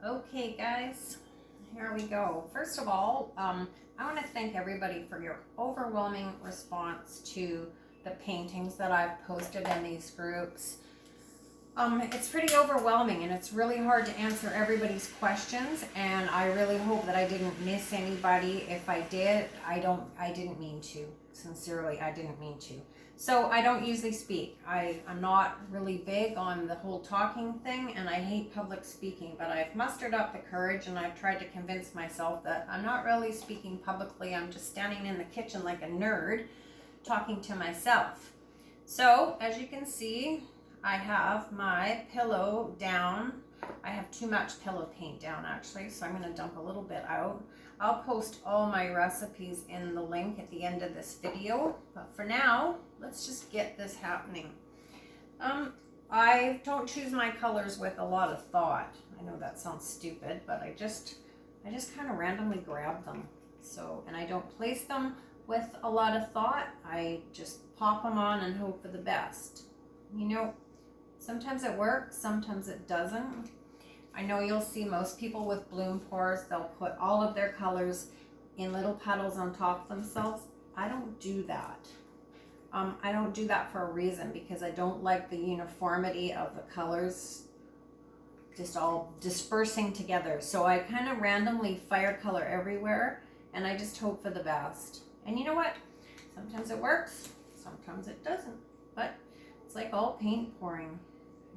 Okay, guys, here we go. First of all, I want to thank everybody for your overwhelming response to the paintings that I've posted in these groups. It's pretty overwhelming and it's really hard to answer everybody's questions, and I really hope that I didn't miss anybody. If I did, I didn't mean to. Sincerely, I didn't mean to. So I don't usually speak. I'm not really big on the whole talking thing, and I hate public speaking, but I've mustered up the courage and I've tried to convince myself that I'm not really speaking publicly. I'm just standing in the kitchen like a nerd talking to myself. So as you can see, I have my pillow down. I have too much pillow paint down actually, so I'm going to dump a little bit out. I'll post all my recipes in the link at the end of this video, but for now, let's just get this happening. I don't choose my colors with a lot of thought. I know that sounds stupid, but I just kind of randomly grab them. So, and I don't place them with a lot of thought. I just pop them on and hope for the best. You know, sometimes it works, sometimes it doesn't. I know you'll see most people with bloom pours, they'll put all of their colors in little petals on top of themselves. I don't do that. I don't do that for a reason, because I don't like the uniformity of the colors just all dispersing together. So I kind of randomly fire color everywhere, and I just hope for the best. And you know what? Sometimes it works, sometimes it doesn't. But it's like all paint pouring,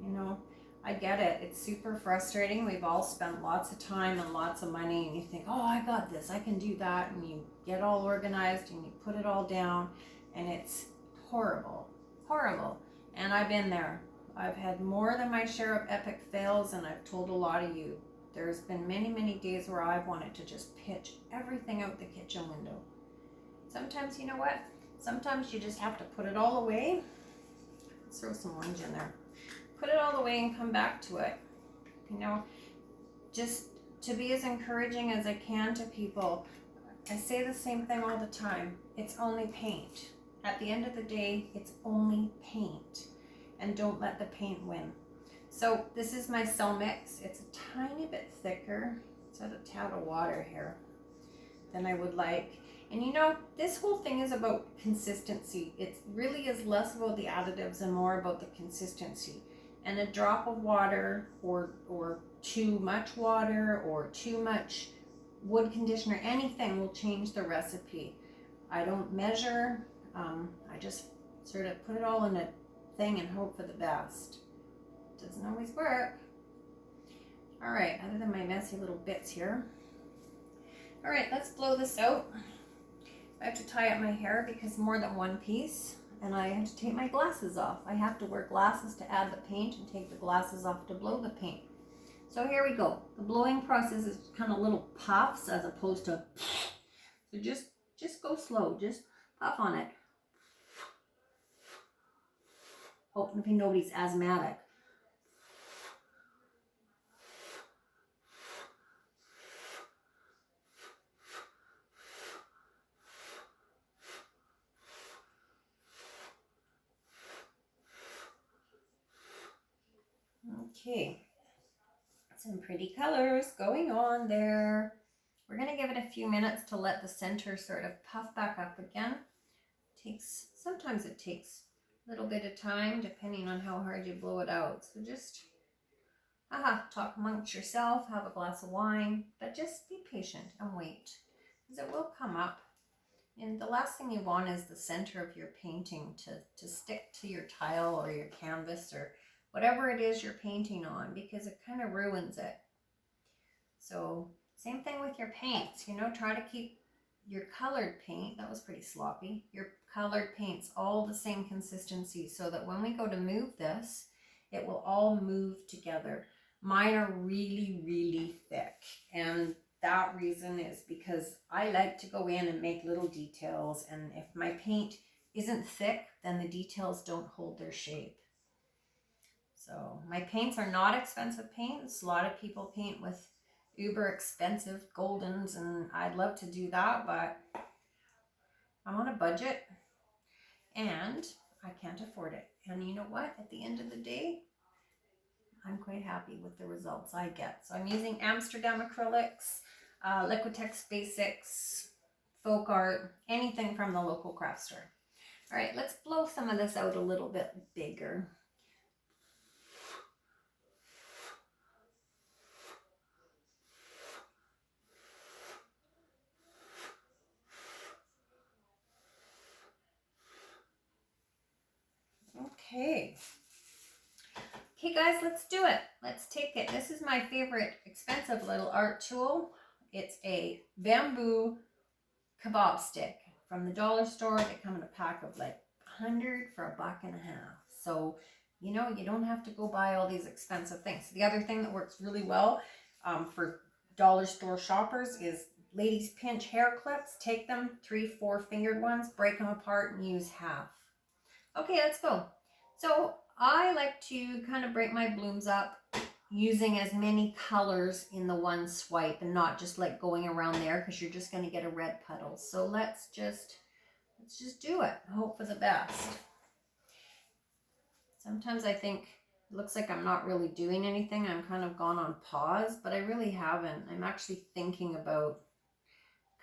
you know. I get it. It's super frustrating. We've all spent lots of time and lots of money, and you think, oh, I got this, I can do that, and you get all organized and you put it all down, and it's horrible, horrible. And I've been there. I've had more than my share of epic fails, and I've told a lot of you. There's been many, many days where I've wanted to just pitch everything out the kitchen window. Sometimes, you know what? Sometimes you just have to put it all away. Let's throw some orange in there. Put it all away and come back to it. You know, just to be as encouraging as I can to people. I say the same thing all the time. It's only paint. At the end of the day, it's only paint. And don't let the paint win. So this is my cell mix. It's a tiny bit thicker. It's got a tad of water here than I would like. And you know, this whole thing is about consistency. It really is less about the additives and more about the consistency. And a drop of water or too much water or too much wood conditioner, anything will change the recipe. I don't measure. I just sort of put it all in a thing and hope for the best. Doesn't always work. All right, other than my messy little bits here. All right, let's blow this out. I have to tie up my hair because more than one piece, and I have to take my glasses off. I have to wear glasses to add the paint and take the glasses off to blow the paint. So here we go. The blowing process is kind of little puffs as opposed to, so just go slow, just puff on it. Hopefully nobody's asthmatic. Okay, some pretty colors going on there. We're going to give it a few minutes to let the center sort of puff back up again. Sometimes it takes a little bit of time depending on how hard you blow it out. So just talk amongst yourself, have a glass of wine, but just be patient and wait, because it will come up. And the last thing you want is the center of your painting to stick to your tile or your canvas or whatever it is you're painting on, because it kind of ruins it. So same thing with your paints, you know, try to keep your colored paint, that was pretty sloppy, your colored paints all the same consistency, so that when we go to move this, it will all move together. Mine are really, really thick, and that reason is because I like to go in and make little details, and if my paint isn't thick, then the details don't hold their shape. So my paints are not expensive paints. A lot of people paint with uber expensive Goldens, and I'd love to do that, but I'm on a budget and I can't afford it. And you know what? At the end of the day, I'm quite happy with the results I get. So I'm using Amsterdam acrylics, Liquitex Basics, Folk Art, anything from the local craft store. All right, let's blow some of this out a little bit bigger. Okay. Okay guys, let's do it. Let's take it. This is my favorite expensive little art tool. It's a bamboo kebab stick from the dollar store. They come in a pack of like 100 for $1.50. So, you know, you don't have to go buy all these expensive things. The other thing that works really well for dollar store shoppers is ladies pinch hair clips. Take them, 3-4 fingered ones, break them apart and use half. Okay, let's go. So I like to kind of break my blooms up using as many colors in the one swipe and not just like going around there because you're just going to get a red puddle. So let's just do it. Hope for the best. Sometimes I think it looks like I'm not really doing anything. I'm kind of gone on pause, but I really haven't. I'm actually thinking about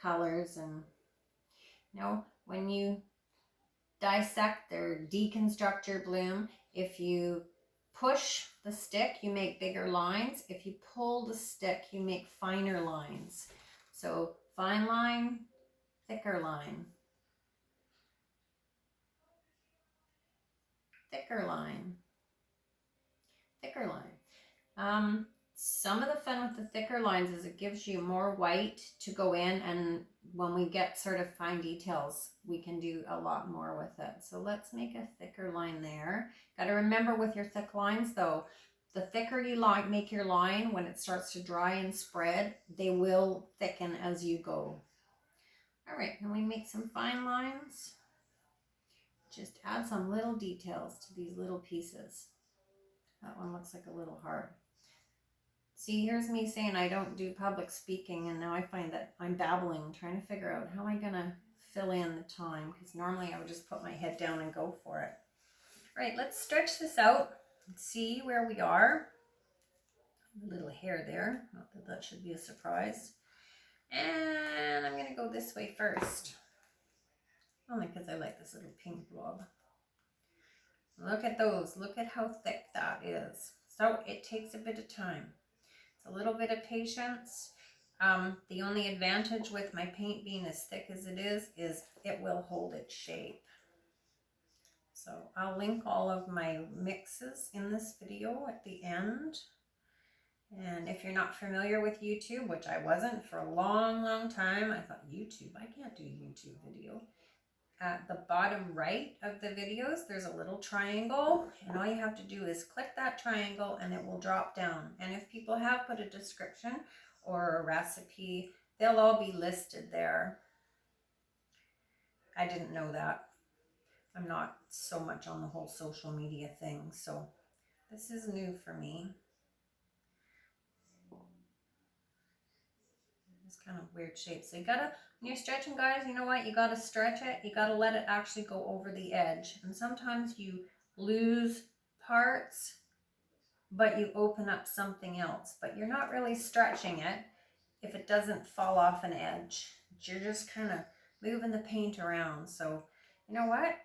colors, and you know, when you dissect or deconstruct your bloom, if you push the stick, you make bigger lines. If you pull the stick, you make finer lines. So fine line, thicker line, thicker line, thicker line. Some of the fun with the thicker lines is it gives you more white to go in, and when we get sort of fine details, we can do a lot more with it. So let's make a thicker line there. Got to remember with your thick lines though, the thicker you make your line, when it starts to dry and spread, they will thicken as you go. All right, can we make some fine lines? Just add some little details to these little pieces. That one looks like a little hard. See, here's me saying I don't do public speaking, and now I find that I'm babbling, trying to figure out how am I going to fill in the time, because normally I would just put my head down and go for it. All right, let's stretch this out and see where we are. A little hair there, not that that should be a surprise. And I'm going to go this way first, only because I like this little pink blob. Look at those, look at how thick that is. So it takes a bit of time. A little bit of patience. The only advantage with my paint being as thick as it is it will hold its shape. So I'll link all of my mixes in this video at the end. And if you're not familiar with YouTube, which I wasn't for a long time, I thought YouTube, I can't do YouTube video. At the bottom right of the videos, there's a little triangle, and all you have to do is click that triangle and it will drop down. And if people have put a description or a recipe, they'll all be listed there. I didn't know that. I'm not so much on the whole social media thing, so this is new for me. It's kind of weird shape. So you gotta, when you're stretching, guys, you know what? You gotta stretch it. You gotta let it actually go over the edge. And sometimes you lose parts, but you open up something else. But you're not really stretching it if it doesn't fall off an edge. You're just kind of moving the paint around. So you know what?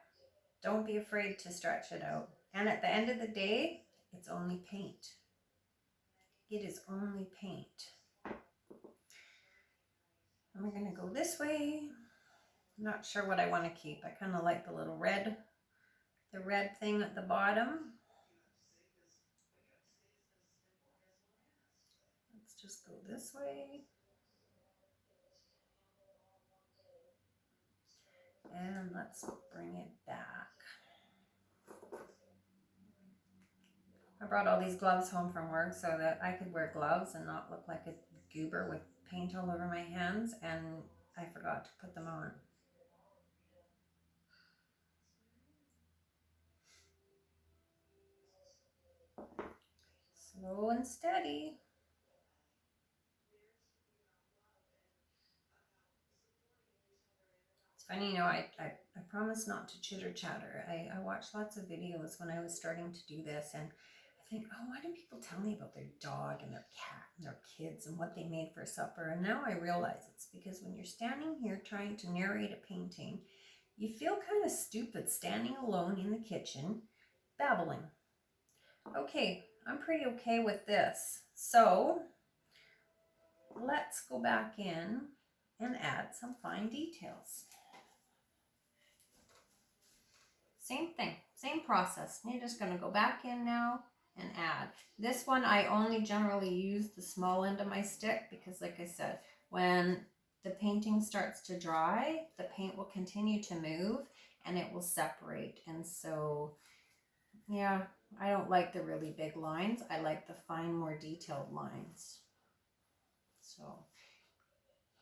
Don't be afraid to stretch it out. And at the end of the day, it's only paint. It is only paint. And we're going to go this way. I'm not sure what I want to keep. I kind of like the little red, the red thing at the bottom. Let's just go this way. And let's bring it back. I brought all these gloves home from work so that I could wear gloves and not look like a goober with paint all over my hands, and I forgot to put them on. Slow and steady. It's funny, you know, I promised not to chitter chatter. I watched lots of videos when I was starting to do this, and I think, oh, why do people tell me about their dog and their cat and their kids and what they made for supper? And now I realize it's because when you're standing here trying to narrate a painting, you feel kind of stupid standing alone in the kitchen, babbling. Okay, I'm pretty okay with this. So let's go back in and add some fine details. Same thing, same process. You're just going to go back in now and add. This one I only generally use the small end of my stick because, like I said, when the painting starts to dry, the paint will continue to move and it will separate. And so, yeah, I don't like the really big lines. I like the fine, more detailed lines. So,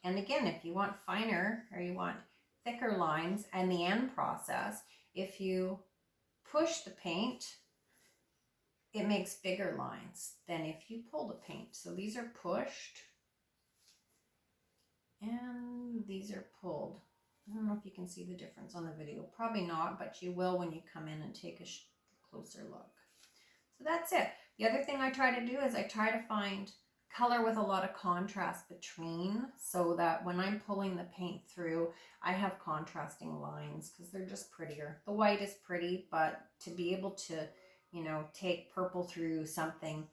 and again, if you want finer or you want thicker lines and the end process, if you push the paint, it makes bigger lines than if you pull the paint. So these are pushed and these are pulled. I don't know if you can see the difference on the video. Probably not, but you will when you come in and take a closer look. So that's it. The other thing I try to do is I try to find color with a lot of contrast between, so that when I'm pulling the paint through, I have contrasting lines because they're just prettier. The white is pretty, but to be able to, you know, take purple through something,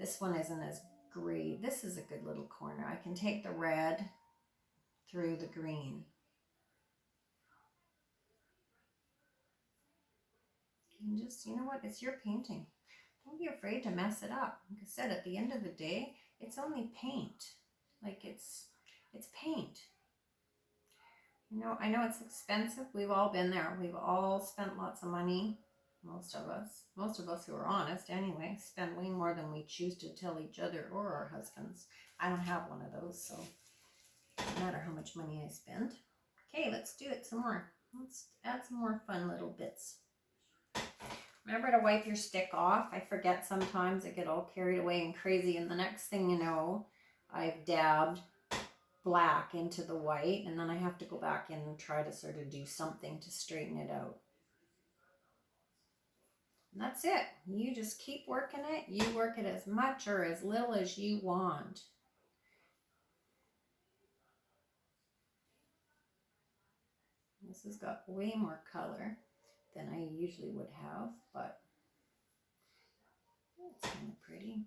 this one isn't as great. This is a good little corner. I can take the red through the green. And just, you know what, it's your painting. Don't be afraid to mess it up. Like I said, at the end of the day, it's only paint. Like it's paint. You know, I know it's expensive. We've all been there. We've all spent lots of money. Most of us who are honest anyway, spend way more than we choose to tell each other or our husbands. I don't have one of those, so it doesn't matter how much money I spend. Okay, let's do it some more. Let's add some more fun little bits. Remember to wipe your stick off. I forget sometimes. I get all carried away and crazy, and the next thing you know, I've dabbed black into the white, and then I have to go back in and try to sort of do something to straighten it out. And that's it. You just keep working it. You work it as much or as little as you want. This has got way more color than I usually would have, but it's kind of pretty.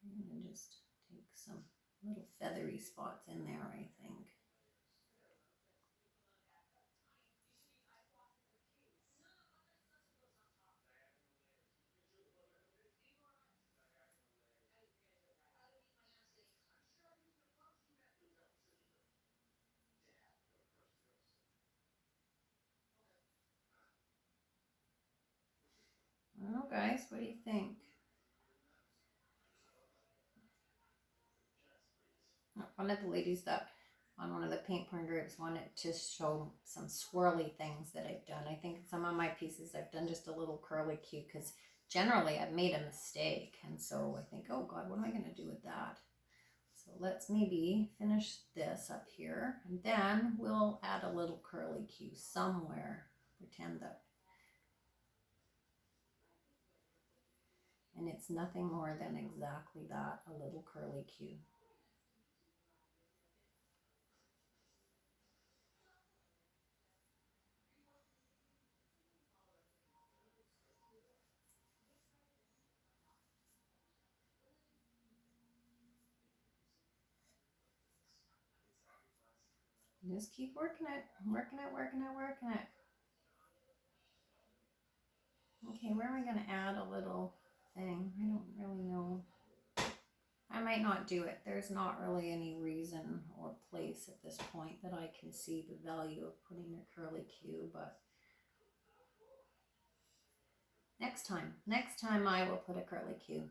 I'm going to just take some little feathery spots in there, I think. I don't know, guys, what do you think? One of the ladies that on one of the paint porn groups wanted to show some swirly things that I've done. I think some of my pieces I've done just a little curly cue because generally I've made a mistake, and so I think, oh God, what am I going to do with that? So let's maybe finish this up here, and then we'll add a little curly cue somewhere. Pretend that. And it's nothing more than exactly that, a little curly cue. Just keep working it, working it, working it, working it. Okay, where am I going to add a little thing? I don't really know. I might not do it. There's not really any reason or place at this point that I can see the value of putting a curly cue, but next time I will put a curly cue.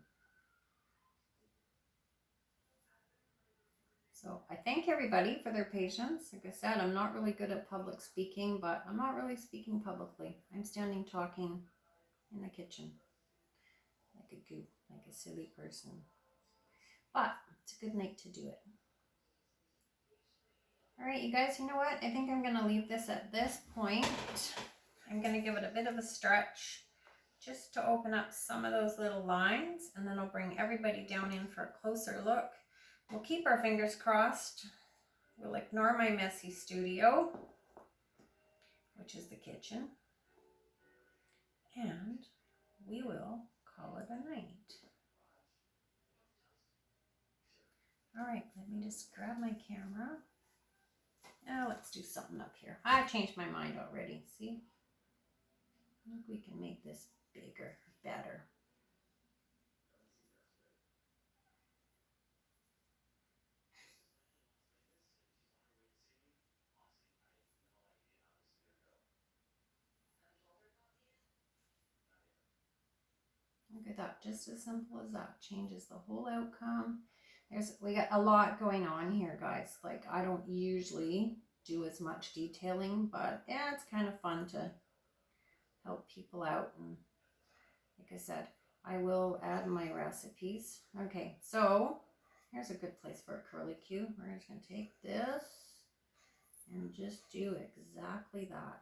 So I thank everybody for their patience. Like I said, I'm not really good at public speaking, but I'm not really speaking publicly. I'm standing talking in the kitchen like a goop, like a silly person. But it's a good night to do it. All right, you guys, you know what? I think I'm going to leave this at this point. I'm going to give it a bit of a stretch just to open up some of those little lines, and then I'll bring everybody down in for a closer look. We'll keep our fingers crossed. We'll ignore my messy studio, which is the kitchen, and we will call it a night. All right, let me just grab my camera. Now let's do something up here. I changed my mind already, see? I think we can make this bigger, better. Look at that, just as simple as that. Changes the whole outcome. We got a lot going on here, guys. Like, I don't usually do as much detailing, but yeah, it's kind of fun to help people out. And like I said, I will add my recipes. Okay, so here's a good place for a curly Q. We're just going to take this and just do exactly that.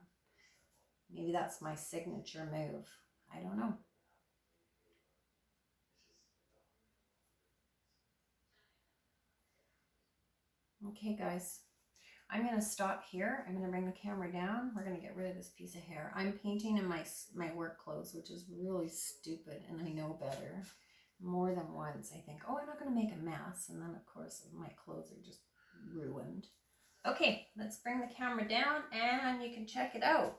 Maybe that's my signature move. I don't know. Okay, guys, I'm going to stop here. I'm going to bring the camera down. We're going to get rid of this piece of hair. I'm painting in my work clothes, which is really stupid, and I know better. More than once, I think, oh, I'm not going to make a mess. And then, of course, my clothes are just ruined. Okay, let's bring the camera down, and you can check it out.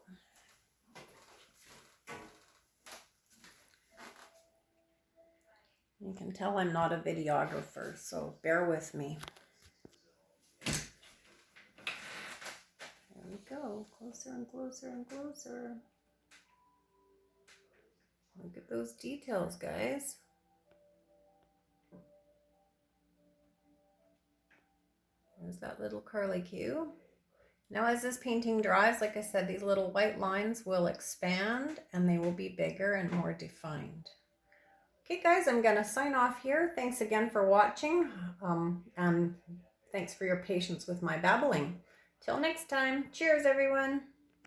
You can tell I'm not a videographer, so bear with me. There we go, closer and closer and closer. Look at those details, guys. There's that little curly Q. Now as this painting dries, like I said, these little white lines will expand and they will be bigger and more defined. Okay guys, I'm gonna sign off here. Thanks again for watching, and thanks for your patience with my babbling. Till next time, cheers everyone.